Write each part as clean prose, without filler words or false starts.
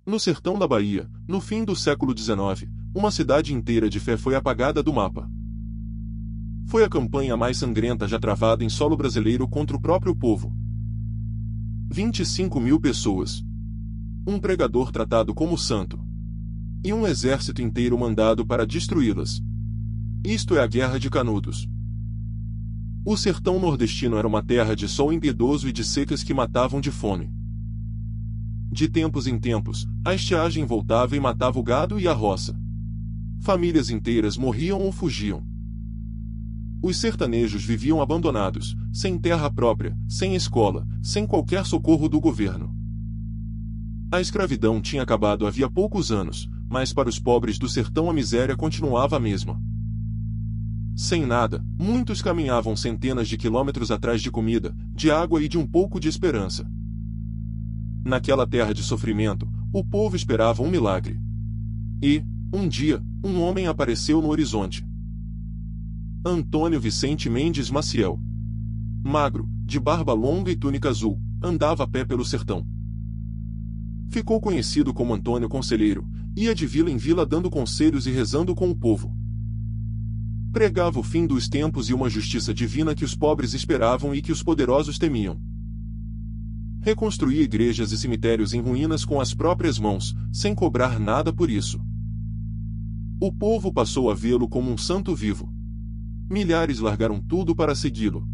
No sertão da Bahia, no fim do século XIX, uma cidade inteira de fé foi apagada do mapa. Foi a campanha mais sangrenta já travada em solo brasileiro contra o próprio povo. 25.000 pessoas. Um pregador tratado como santo. E um exército inteiro mandado para destruí-las. Isto é a Guerra de Canudos. O sertão nordestino era uma terra de sol impiedoso e de secas que matavam de fome. De tempos em tempos, a estiagem voltava e matava o gado e a roça. Famílias inteiras morriam ou fugiam. Os sertanejos viviam abandonados, sem terra própria, sem escola, sem qualquer socorro do governo. A escravidão tinha acabado havia poucos anos, mas para os pobres do sertão a miséria continuava a mesma. Sem nada, muitos caminhavam centenas de quilômetros atrás de comida, de água e de um pouco de esperança. Naquela terra de sofrimento, o povo esperava um milagre. E, um dia, um homem apareceu no horizonte. Antônio Vicente Mendes Maciel. Magro, de barba longa e túnica azul, andava a pé pelo sertão. Ficou conhecido como Antônio Conselheiro, ia de vila em vila dando conselhos e rezando com o povo. Pregava o fim dos tempos e uma justiça divina que os pobres esperavam e que os poderosos temiam. Reconstruía igrejas e cemitérios em ruínas com as próprias mãos, sem cobrar nada por isso. O povo passou a vê-lo como um santo vivo. Milhares largaram tudo para segui-lo.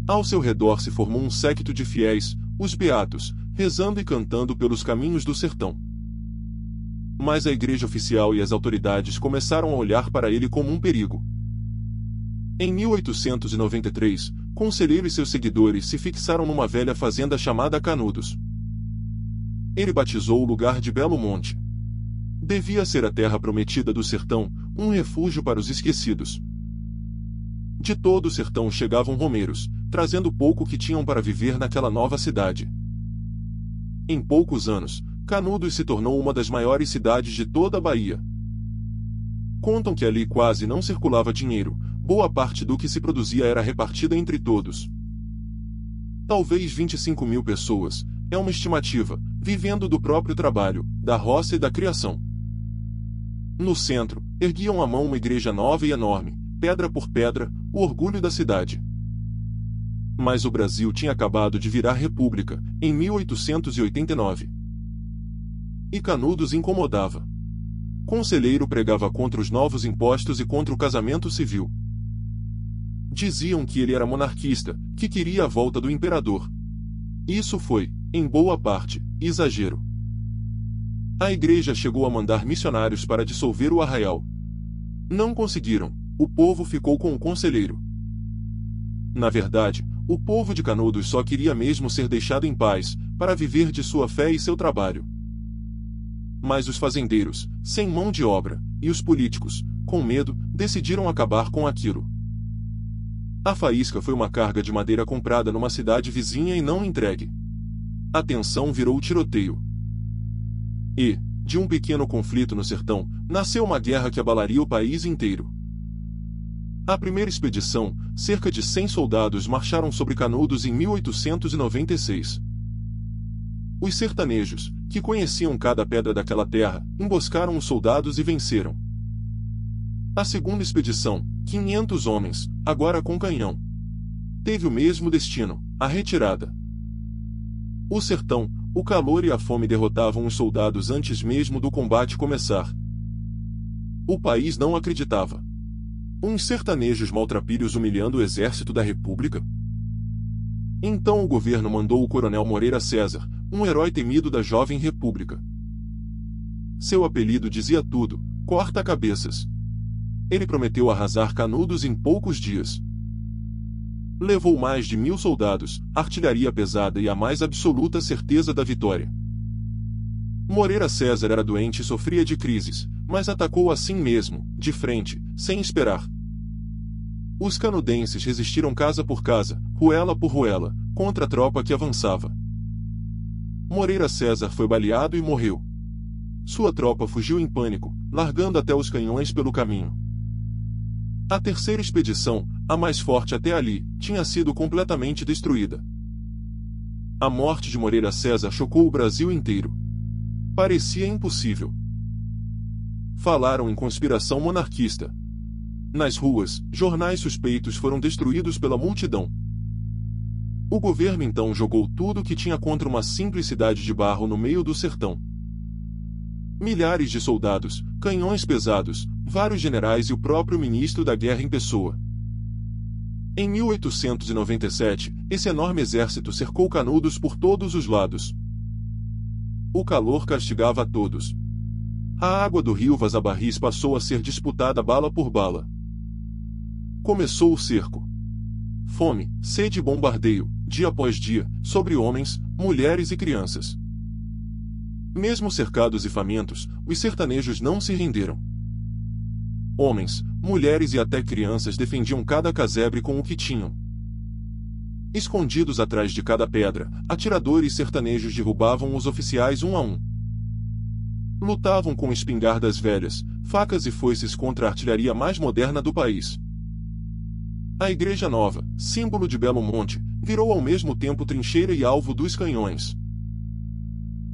Ao seu redor se formou um séquito de fiéis, os beatos, rezando e cantando pelos caminhos do sertão. Mas a igreja oficial e as autoridades começaram a olhar para ele como um perigo. Em 1893, Conselheiro e seus seguidores se fixaram numa velha fazenda chamada Canudos. Ele batizou o lugar de Belo Monte. Devia ser a terra prometida do sertão, um refúgio para os esquecidos. De todo o sertão chegavam romeiros, trazendo pouco que tinham para viver naquela nova cidade. Em poucos anos, Canudos se tornou uma das maiores cidades de toda a Bahia. Contam que ali quase não circulava dinheiro, boa parte do que se produzia era repartida entre todos. Talvez 25.000 pessoas, é uma estimativa, vivendo do próprio trabalho, da roça e da criação. No centro, erguiam à mão uma igreja nova e enorme, pedra por pedra, o orgulho da cidade. Mas o Brasil tinha acabado de virar república, em 1889. E Canudos incomodava. Conselheiro pregava contra os novos impostos e contra o casamento civil. Diziam que ele era monarquista, que queria a volta do imperador. Isso foi, em boa parte, exagero. A igreja chegou a mandar missionários para dissolver o arraial. Não conseguiram, o povo ficou com o conselheiro. Na verdade, o povo de Canudos só queria mesmo ser deixado em paz, para viver de sua fé e seu trabalho. Mas os fazendeiros, sem mão de obra, e os políticos, com medo, decidiram acabar com aquilo. A faísca foi uma carga de madeira comprada numa cidade vizinha e não entregue. A tensão virou tiroteio. E, de um pequeno conflito no sertão, nasceu uma guerra que abalaria o país inteiro. A primeira expedição, cerca de 100 soldados marcharam sobre Canudos em 1896. Os sertanejos, que conheciam cada pedra daquela terra, emboscaram os soldados e venceram. A segunda expedição, 500 homens, agora com canhão. Teve o mesmo destino, a retirada. O sertão, o calor e a fome derrotavam os soldados antes mesmo do combate começar. O país não acreditava. Uns sertanejos maltrapilhos humilhando o exército da República? Então o governo mandou o coronel Moreira César, um herói temido da jovem república. Seu apelido dizia tudo, corta-cabeças. Ele prometeu arrasar Canudos em poucos dias. Levou mais de 1.000 soldados, artilharia pesada e a mais absoluta certeza da vitória. Moreira César era doente e sofria de crises, mas atacou assim mesmo, de frente, sem esperar. Os canudenses resistiram casa por casa, ruela por ruela, contra a tropa que avançava. Moreira César foi baleado e morreu. Sua tropa fugiu em pânico, largando até os canhões pelo caminho. A terceira expedição, a mais forte até ali, tinha sido completamente destruída. A morte de Moreira César chocou o Brasil inteiro. Parecia impossível. Falaram em conspiração monarquista. Nas ruas, jornais suspeitos foram destruídos pela multidão. O governo então jogou tudo o que tinha contra uma simples cidade de barro no meio do sertão. Milhares de soldados, canhões pesados, vários generais e o próprio ministro da guerra em pessoa. Em 1897, esse enorme exército cercou Canudos por todos os lados. O calor castigava a todos. A água do rio Vazabarris passou a ser disputada bala por bala. Começou o cerco. Fome, sede e bombardeio, dia após dia, sobre homens, mulheres e crianças. Mesmo cercados e famintos, os sertanejos não se renderam. Homens, mulheres e até crianças defendiam cada casebre com o que tinham. Escondidos atrás de cada pedra, atiradores sertanejos derrubavam os oficiais um a um. Lutavam com espingardas velhas, facas e foices contra a artilharia mais moderna do país. A Igreja Nova, símbolo de Belo Monte, virou ao mesmo tempo trincheira e alvo dos canhões.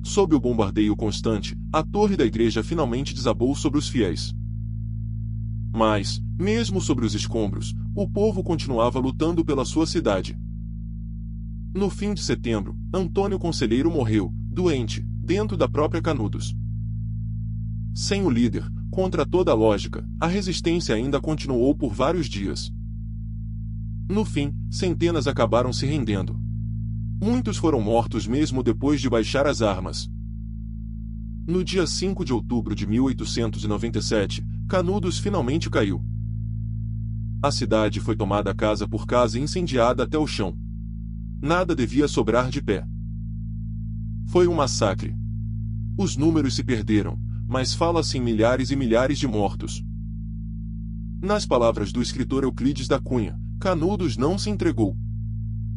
Sob o bombardeio constante, a torre da igreja finalmente desabou sobre os fiéis. Mas, mesmo sobre os escombros, o povo continuava lutando pela sua cidade. No fim de setembro, Antônio Conselheiro morreu, doente, dentro da própria Canudos. Sem o líder, contra toda a lógica, a resistência ainda continuou por vários dias. No fim, centenas acabaram se rendendo. Muitos foram mortos mesmo depois de baixar as armas. No dia 5 de outubro de 1897, Canudos finalmente caiu. A cidade foi tomada casa por casa e incendiada até o chão. Nada devia sobrar de pé. Foi um massacre. Os números se perderam, mas fala-se em milhares e milhares de mortos. Nas palavras do escritor Euclides da Cunha, Canudos não se entregou.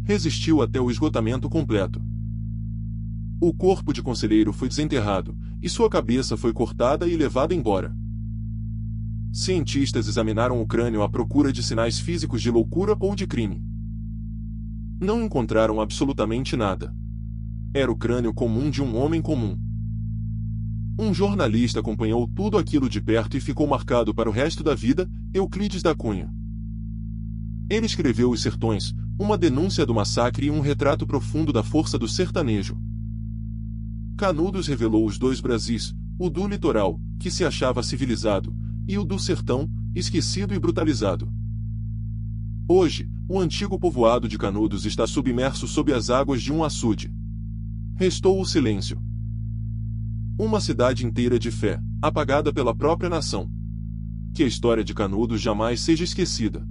Resistiu até o esgotamento completo. O corpo de Conselheiro foi desenterrado, e sua cabeça foi cortada e levada embora. Cientistas examinaram o crânio à procura de sinais físicos de loucura ou de crime. Não encontraram absolutamente nada. Era o crânio comum de um homem comum. Um jornalista acompanhou tudo aquilo de perto e ficou marcado para o resto da vida, Euclides da Cunha. Ele escreveu Os Sertões, uma denúncia do massacre e um retrato profundo da força do sertanejo. Canudos revelou os dois Brasis, o do litoral, que se achava civilizado, e o do sertão, esquecido e brutalizado. Hoje, o antigo povoado de Canudos está submerso sob as águas de um açude. Restou o silêncio. Uma cidade inteira de fé, apagada pela própria nação. Que a história de Canudos jamais seja esquecida.